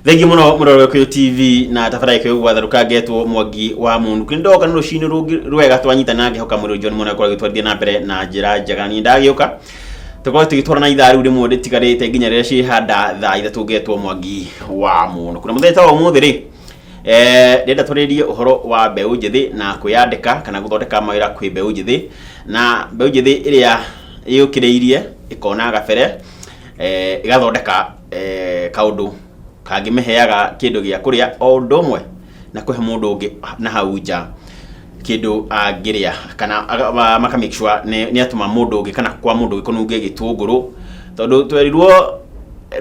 Thengi muno muroro kwa TV na tafadhali kwa gwathruka getwo mwangi wa MUNUKU ndoka no cini rwega twanyita nange hoka muri John mona kwa gitwarithia na mbere na njira njega ni ndagiuka tukoro tugitwara na itharu rimwe ritigarite nginya rira ci handa thaa ithatũ getwo mwangi wa MUNUKU na mutheta wa umuthi ri ndenda turirie uhoro wa mbeu njithi na kwiyandika kana guthondeka mawira kwi mbeu njithi na mbeu njithi iria yukiriirie ikona gabere igathondeka kaundu kangimeheaga kindu gia kuria o ndomwe na kuhe mundu ungi na hau nja kindu angiria kana maka make sure ni atuma mundu ungi kana kwa mundu gikonunge gitunguru tondu twerirwo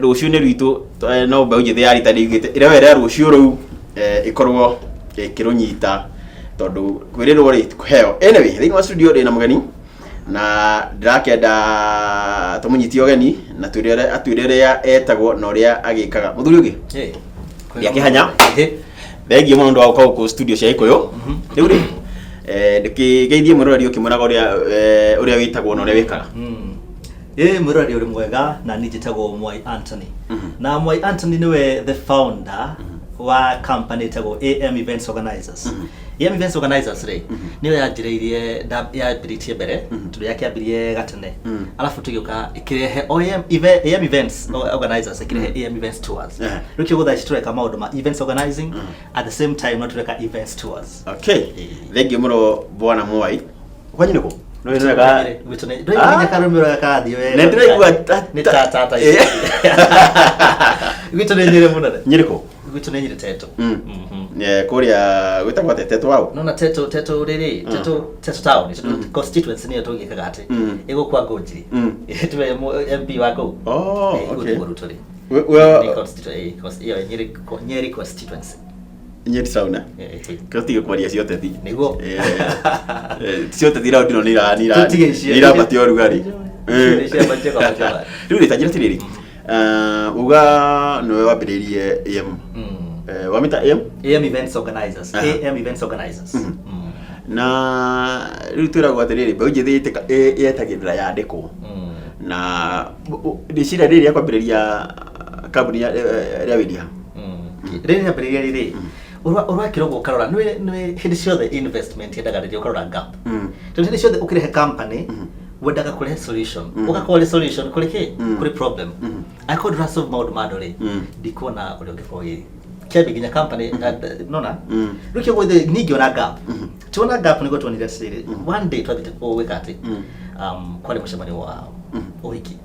rucio ni rwitu no mbeu njithi ya rita rigite ira wera rucio ru ikorwo kirunyita tondu kwirirwo ri kuheo anyway thini wa studio ri na mugeni na ndirakenda tumunyiti ogeni na atwirere etagwo na uria agikaga muthuri ugi yakihanya thengi muno ndo auka ku studio cia ikoyo riu ri ndikigeithie murori ukimuraga uria witagwo na uria wikaga murori uri mwega na nijitagwo MWAI Anthony na MWAI Anthony niwe the founder wa company tagwo AM Events Organizers AM Events Organizers ri niwe yanjireirie yambiritie mbere turi yakiambirie gatene alafu tugiuka ikirehe AM Events Organizers ikirehe AM Events Tours rukio gutha tureka maundu ma events organizing at the same time no tureka events tours. Okay thengi muno bwana MWAI kwanyu niko no nega witone ndo nginya karumiro yakathi we ne ndiraigua ni tata witone nyire muno nyiriko witone nyire teto kuria gwitagwa teto wao no na teto riri teto town constituency ni tugikaga ati ego kwa goji tuwe MP wako okay well nyeri constituency nyeri sauna kati kwaria cionte thi niguo cionte thira ndino nira batio rugari riu ritajira tiriri uga nowe wambiririe AM wamita AM Events Organizers AM Events Organizers na riu twiragwo atiriri mbeu njithi yetagirira yandikwo na ndicira riri yakwambiriria kambuni ya windia riri yambiriria riri urwa kirogo karora nwe hindi ciothe investment yendaga riri ukarora gap hindi ciothe ukirehe company wendaga kurehe solution ukakora solution kuri ki kuri problem I could resolve maundu madore ndikuona uri ungifoyi kiabe ginya company nona rukio gwethe ningio na gap tuona gap niko tuonire siri one day twathite wekati kwale mucemanio wa uhiki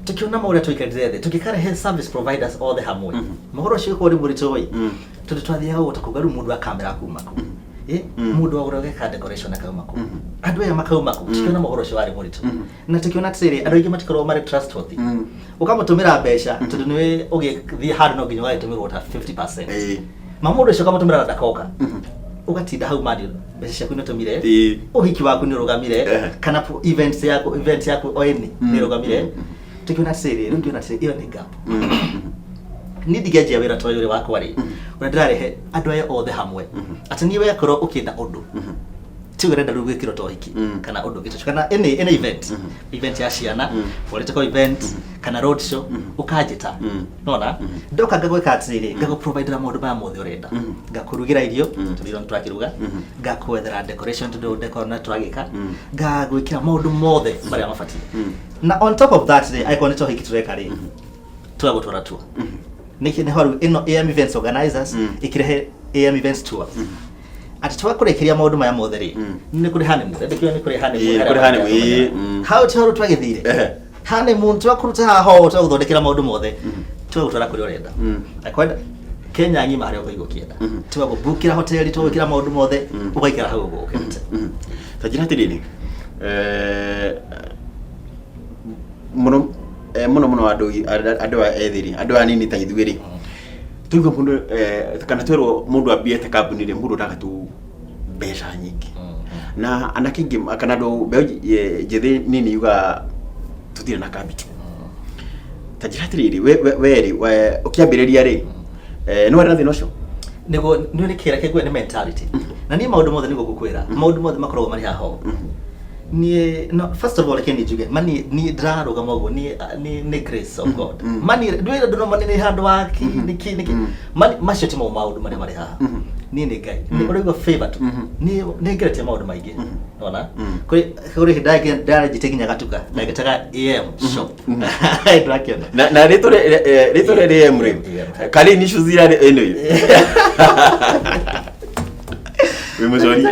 tukiona maura tuikarire the tukikarehe service providers all the hamwe mahoro cio ko ri muritoi tutwathia ho takugaru mundu wa kamera kumako mundu wa urogeka decoration akamako andu ya makamako tukiona mahoro cio ari murito na tukiona tsiri andu ingi matikoro mari trustworthy ukamutumira mbeca tundu niwe ugithi hard no ginya wa tumirwo ta 50% mamundu cio kamutumira ndakoka ugatinda hau madi mbeca ciaku ni tumire uhiki waku ni rugamire kana events yako oeni ni rugamire tukiona siri ndio siri iyo ni gap ni digeje wira toyore wako ari unadirarehe andu aya othe hamwe ati niwe yakoro ukinda undu tigurenda rugwikiro tohiki kana undu gitu kana any event ya ciana political event kana road show ukajita nona ndoka ngagweka atiri ngago provide na mundu ma mothe urenda ngakurugira irio turiro ntwakiruga ngakwethera decoration to decor na twagika ngagwikira maundu mothe maria mafati na on top of that I call it tohiki tureka ri twagutwara tour niki ne horu ino AM Events Organizers ikirehe AM Events Tours ati twakurekeria maundu maya mothe ri ni kuri hane mu ndekyo ni kuri hane mu how to twagithire hane mu twakuruta haho twaguthondekera maundu mothe twagutwara kuri urenda akwenda Kenya ngima hari uko kienda twagubukira hoteli twagukira maundu mothe ugaikara hau ugo ukete tajira tirini muno andu ethiri andu anini ta ithuiri tuigo mundu kana twero mundu abiete kambuni ri mundu ndagatu mbeca nyingi na anakingi kana ndo njithi nini yuga tutire na capital tajira tiriri weri ukiambiriria ri no wera thino cio nigo ni kira kegwe ni mentality na ni maundu mothe nigo gukwira maundu mothe makoragwo mari haho no, first of all can you mani ni draro gamogo ni grace of God mani do mani ni hand work niki mani mashoti mo maudu mani mari ha ni gai ni urigo favor tu ni grete maudu maige ona kuri hidage dara jiteginya gatuka like taka AM shop na ritore AM rim kali ni shuzira eno we muzori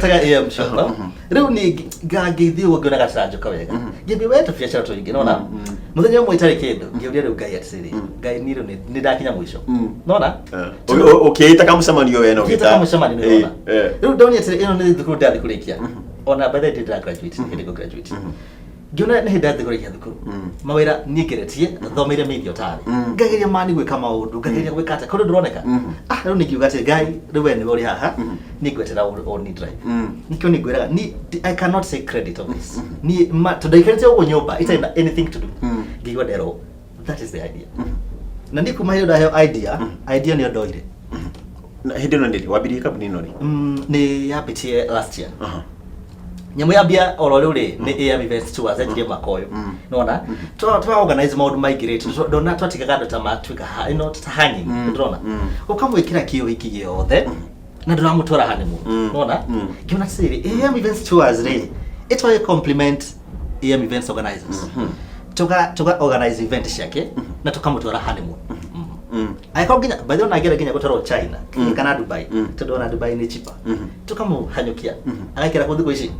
taka AM shop reu ni gagithi wogona gacanjo kawega gibi wetu biashara to ingi nona muthenya mwe tari kindu ngiuria reu gai atisiri gai niro ni ndakinya mwisho nona okay ita kama samanio weno kita kama samanio nona reu doni atisiri ino ni thukuru ndathi kurikia ona by the day did graduate hindi go graduate Giona ni ndathi kurikia thukuru Mawira nigeretie thomeire medio tari ngageria mani gwika maundu ngageria gwika ata kondo ndroneka reu ni kiuga ati gai reu we ni uri haha ni gwetera on drive nikyo ni gwera ni I cannot say credit of this ni tudaikirite ugo nyumba it ain't anything to do giwa dero that is the idea na ndi kuma hiyo dayo idea ni odoire na hidio ndili wabiri kabuni noni ni yapitie last year nyamu yambia ororure ni AM events tours ajire makoyo nona twa organize maundu maigirite ndona twatikaga ndo tamatwika hanging ndrona ukamwikira kiyo hiki giothe na ndiramutora honeymoon nona giona siri AM events tours re it will compliment AM events organizers tuka organize event shake na tukamutora honeymoon Aikoginya by the way nagera ginya gutaro China kana Dubai tudona Dubai ni cheaper tukamuhanyukia agakira kuthiko ici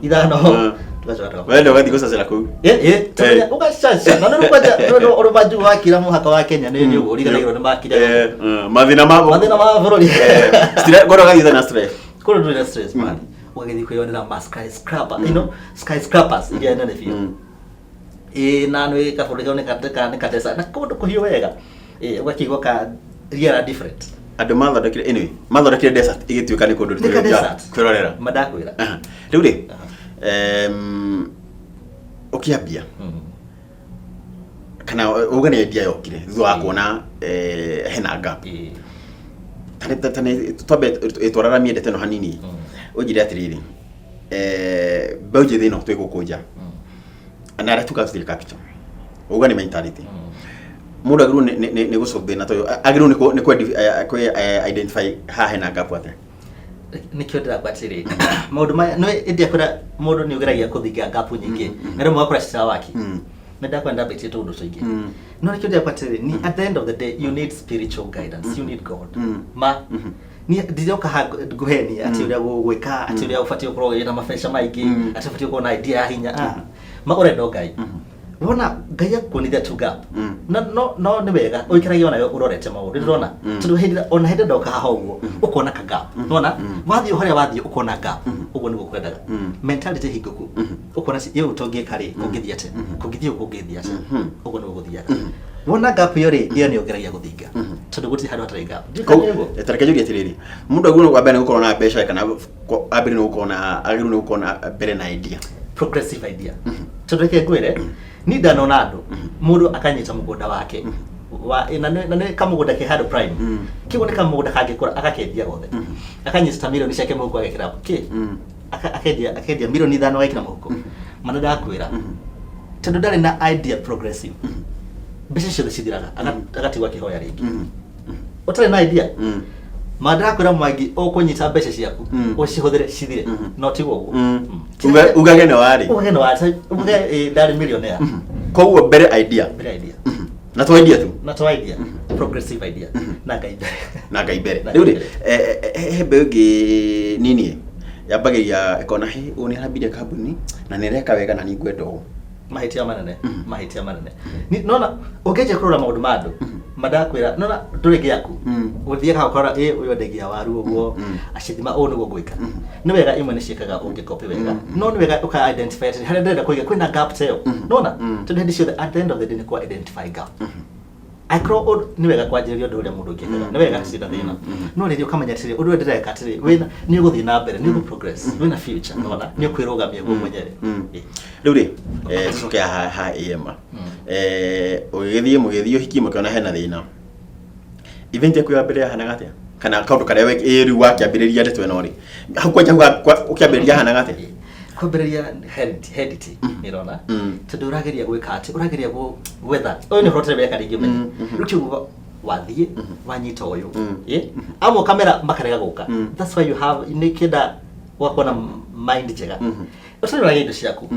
ithano tukacoka wende wathi gusacira ku tunya ukashasha na no orobaju wakira muhaka wa Kenya ni urigaragiro ni makira mathina ma bururi stress goro gaitha na stress koro do stress man ugathi kuyonera skyscraper you know skyscrapers iria nene fiu na no ikafurika ne katesa na kodo kuhiyo wega wakigwa ka riera different ando mathondekire anyway mathondekire desert igituika ni kundu kwirorera madakwira riu ri ukiambia kana ugane idea yokire thutha wa kuona hena gap tane twabe itwarara miendete no hanini ujire atiriri Mbeu njithi no twigukunja anara tukathiri capital ugane mentality mundu agiru ni gucobe na toyo agiru ni ku identify ha hena gap ate nikyo ndira kwatiri maundu maya no india kura mundu ni ugeragia kuthikia gap nyingi na rimwe akora cita waki menda kwenda betie tundu tuingi no nikyo ndira kwatiri ni at the end of the day you need spiritual guidance you need God ni ndizoka guheni ati uria gwika ati uria ufatio kuro na mafesha maigi ati ufatio kuro na idea hinya magore ndogai wona gaya kunithia tu gap no ni wega uikiragia ona urorete maundu ndona tundu hindi ona hindi ndoka haha uguo ukona ka gap nona wathi horia wathi ukona gap uguo ni gukwendaga mentality hinguku ukona si yo utongie kari kungithia ate kungithia ukungithia ate uguo ni guthia wona gap yo ri iyo ni ongeragia guthinga tundu guti handu hatari gap tareke juri atiriri mundu agiru kwa bene gukona na besha kana abiri ni gukona agiru ni gukona bere na idea progressive idea tundu ke gwire ni dano nado mundu akanyita mugunda wake wa na kamugunda ke hado prime kibone kamugunda kage kora akakendia gothe akanyita milioni ciake muko agekira ke akendia milioni 5 agekira muko mana ndakwira tondu ndari na idea progressive mbeca ciothe cithiraga agatigwa kihoya ringi utari na idea Madrakura Mwangi okunyita mbeca ciaku ucihuthire cithire not iwo ugage no wari uge ndari millionaire koguo bere idea na to idea progressive idea na gaibere riu ri Mbeu ngi nini yabagiria ekona he uni harabire kambuni na nereka wega na ningwendo mahitia manene ni nona ugeje kurora maundu madu madakwira nona ndurege yaku uthia ka ukora uyo ndegia waru uguo acithima o nugo gwika ni wega imwe ni ciekaga ungikopi wega no ni wega uka identify hali ndenda kuiga kwina gap tayo nona tunde ndi sure at the end of the day ni ku identify gap akro ni wega kwanjiria ndu uria mundu ngikaga ni wega cita thina no ri ukamenya atiri undu ndireka atiri wina ni uguthi na mbere ni progress wina future nona ni kwirugamia gwo mwenyere riu ri tucoke ha ema ugithie mugithio hiki mukiona hena thina event yaku ya mbere hana gatia kana kaundu karia riu wakiambiriria ndeto eno ri hakwanja ukiambiriria hana gatia kwambĩrĩria heredity nĩrona tondũ ũrageria gwĩka atĩ ũrageria gwetha ũyũ nĩ ũhoro weka rĩngĩ ũmenye rĩu kiugo wathiĩ wanyita ũyũ amwe kamera makarega gũka that's why you have nĩkĩenda wakuona mind njega ũtarĩ ũrageria indo ciaku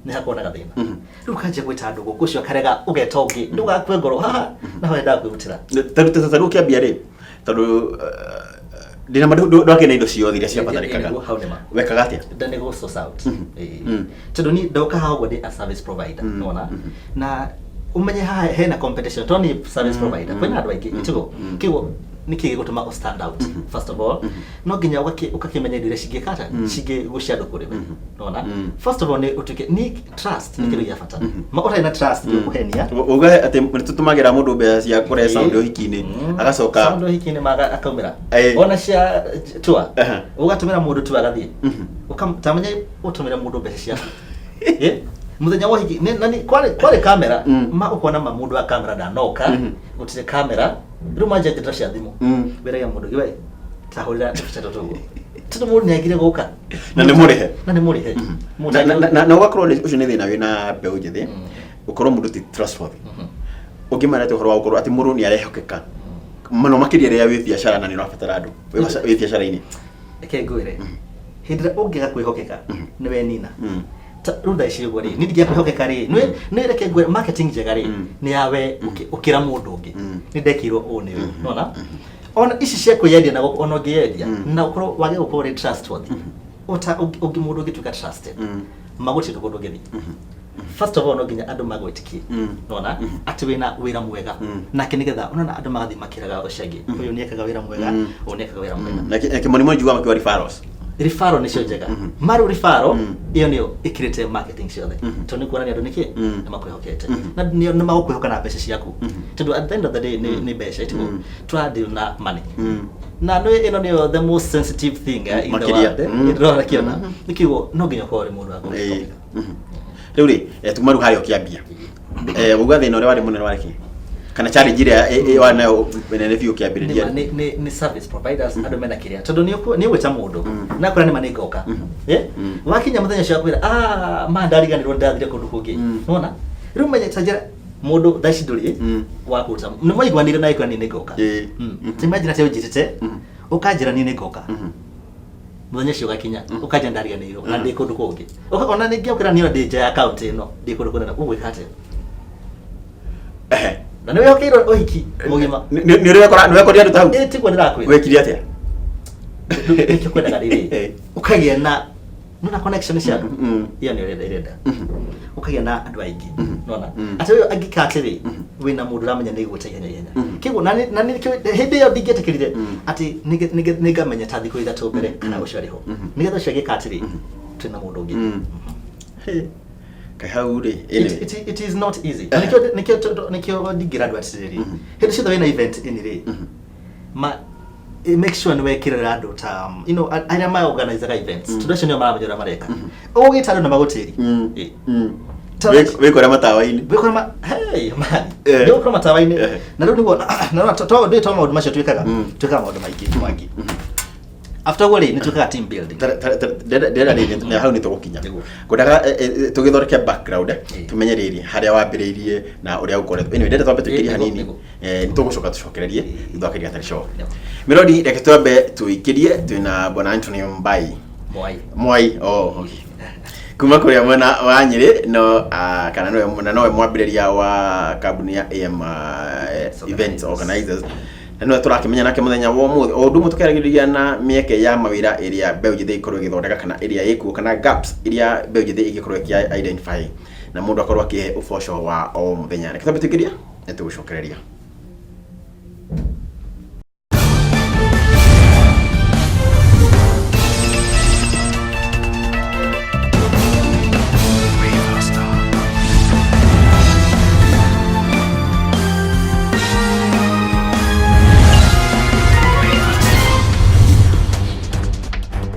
nĩ hakuonaga thĩna rĩu kanjia gwĩta andũ gũkũ ũcio akarega ũgeta ũngĩ ndũgakue ngoro haha naho endaga kwĩrutĩra tarũ kĩambia rĩ tondũ ndina mandu ndakena indo ciothe iria ciabatarikaga wekaga atia ndane go source out tondũ ni ndoka hago ndi a service provider nona na umenye haha hena competition toni service provider kwina andũ aingĩ itigo kigo niki gutuma stand out first of all no ginya ukakimenya dire cingikata cingigucia andũ kuri nona first of all ni utuke ni trust ni kiru ya fata makota ina trust ni kuhenia uga ati tutumagira mundu mbeca cia kure sound hiki-ini agacoka sound hiki-ini maga akaumira ona cia tua ugatumira mundu tua gathie ukamtamenya utumira mundu mbeca cia muthenya wa hiki nani kwale kamera ma ukona mundu wa kamera ndanoka utire kamera ruma nje ndira cia thimu wera ya mundu giwe tahurira tatotogo tutu mundu nyagire guka na nĩ mũrihe na ugakorwo ucio nĩ thĩna wĩna mbeũ njĩthĩ ukorwo mundu ti trustworthy ungimara te uhoro wa ukorwo ati mundu nĩ arehokeka mũno makĩria rĩrĩa wĩ biacara na nĩ ũrabatara andũ wĩ biacara-inĩ eke ngwĩre hĩndĩ ĩrĩa ũngĩaga kwĩhokeka nĩ we nina runda icio gori ni ndia kwĩhokeka rĩ nĩ reke ngwĩre marketing njega rĩ nĩ yawe ukira mundu ũngĩ nĩ ndekirwo ũũ nĩ we nona ona ici cia kwĩyendia na ona ũngĩyendia na ukorwo wage gũkorwo rĩ trustworthy ũngĩ mundu ũngĩtuĩka trusted magũtirĩ kũndũ ũngĩthiĩ first of all no ginya andũ magwĩtĩkie nona atĩ wĩna wĩra mwega nake nĩgetha ona andũ magathiĩ makĩraga ũcengi ũyũ nĩ ekaga wĩra mwega ũyũ nĩ ekaga wĩra mwega nake monimo njuga makiwa referrals referral nĩ cio njega maru referral iyo nĩyo ikirite marketing ciothe to nĩ kuonania andũ nĩkĩ nĩ makwĩhokete na nĩ magũkwĩhoka na mbeca ciaku tondũ at the end of the day nĩ mbeca itigo twa deal na money na no ino nĩyo the most sensitive thing in the world ndĩrona kiona nikigo no nginya kwa mũndũ wako rĩu rĩ tumaru harĩa ũkĩambia uga thĩna ũrĩa warĩ mũnene warĩ kĩ kana challenge ĩrĩa wanayo benene biũ kĩambĩrĩria ni service providers andũ mena kĩrĩa tondũ nĩ gwĩta mũndũ na kũrĩa nĩ manĩngoka wakinya mũthenya cia kwĩra ma ndariganĩrwo ndathire kũndũ kũngĩ nona rĩu menye tajira mũndũ thaici ndũrĩ wakuta nĩ mwaiguanire na ikwa nĩ ngoka imagine atĩ ũnjitĩte ũkanjĩra nĩ ngoka mũthenya ũcio gakinya ũkanjĩra ndariganĩirwo na ndĩ kũndũ kũngĩ ona ningĩ ũkĩra niyo ndĩ nja ya account ĩno ndĩ kũndũ kũnene ũgwĩka atĩa na nĩ wehokeirio ũhiki mũgima nĩ ũrekoria andũ ta hau tigwo ndĩrakwĩra wekire atĩa nĩkĩo kwendaga rĩrĩ ũkagĩa na nona connection cia andũ iyo nĩ ũrenda ũkagĩa na andũ aingĩ nona atĩ ũyũ angĩka atĩrĩ wĩna mũndũ ũramenya nĩ igũta ihenya kĩguo na hĩndĩ ĩyo ndingĩetĩkĩrire atĩ nĩ ngamenya ta thikũ ithatũ mbere kana ũcio arĩ ho nĩgetha ũcio agĩka atĩrĩ twĩna mũndũ ũngĩ kahauri it is not easy nikio graduate series hĩndĩ ciothe wĩna event in ri make sure nĩ wekĩrĩra andũ ta you know arĩa ma organize events tradition nĩo maramenya mareka ũgĩta andũ na magũtĩri wĩkora matawa-inĩ wĩkora hey man wĩkora matawa-inĩ na rĩu nĩguo na ndĩ to maũndũ macio twĩkaga maũndũ maingĩ mwangi after all ni tukaga team building ndera ni hau ni tugukinya ngodaga tugithoreke background tumenye riri haria wambiriirie na uria ukoretwo anyway ndenda twambe tukiria hanini ni tugucoka tucokererie ithakiria tari show Melody reke twambe tuikirie twina bwana Anthony MWAI okay kuma kuria mwena wa Nyeri no kana no mwambiriria wa kambuni ya AM event organizers no turakimenya nake muthenya wa umuthi o ndu mutukeragiriria na mieke ya mawira area Mbeu Njithi ikorwo igithondeka kana area ikuo kana gaps iria Mbeu Njithi igikorwo identify na mundu akorwo akihe uboco wa o muthenya reke twambe tukiria netugucokereria